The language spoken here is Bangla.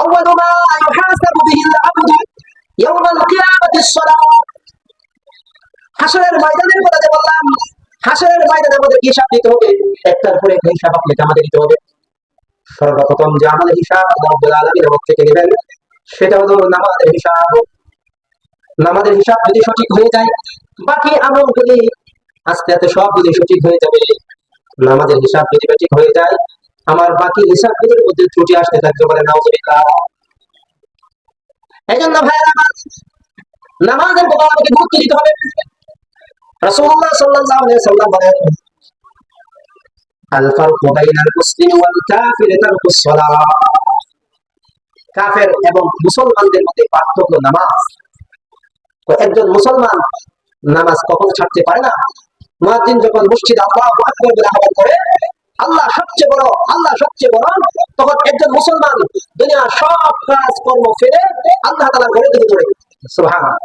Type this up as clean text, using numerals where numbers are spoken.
আউয়ালু মা ইউহাসাবু বিহিল আবদু ইয়াওমাল কিয়ামাতি সলাহ। হাসরের ময়দানের কথা যে বললাম, হাসরের ময়দানে আমাদের হিসাব দিতে হবে, একটার পরে একটা হিসাব আপনাকে আমাদের দিতে হবে। সর্বপ্রথম যে আমাদের হিসাব আল্লাহ রাব্বুল আলামিন আমাদের থেকে নেবেন, সেটা হলো নামাজের হিসাব। নামাজের হিসাব যদি সঠিক হয়ে যায়, বাকি আমলগুলি আস্তে আস্তে সবগুলি সঠিক হয়ে যাবে। নামাজের হিসাব যদি সঠিক হয়ে যায়, আমার বাকি হিসাবগুলির মধ্যে ত্রুটি আসতে থাকতে পারে, নাউযুবিল্লাহ। এই জন্য ভাইয়েরা আমার, নামাজের প্রতি আমাকে গুরুত্ব দিতে হবে। রাসূলুল্লাহ সাল্লাল্লাহু আলাইহি ওয়াসাল্লাম বলেন, আল ফারকু বাইনাল মুসলিমি ওয়াল কাফির তারকুস সালাহ। কাফের এবং মুসলমানদের মধ্যে পার্থক্য নামাজ। একজন মুসলমান নামাজ কখনো ছাড়তে পারে না। মুয়াজ্জিন যখন মসজিদে আল্লাহু আকবার বলে আহ্বান করে, আল্লাহ সবচেয়ে বড়, আল্লাহ সবচেয়ে বড়, তখন একজন মুসলমান দুনিয়ার সব কাজ কর্ম ফেলে আল্লাহ তাআলার ঘরের দিকে দৌড়ে। সুবহানাল্লাহ।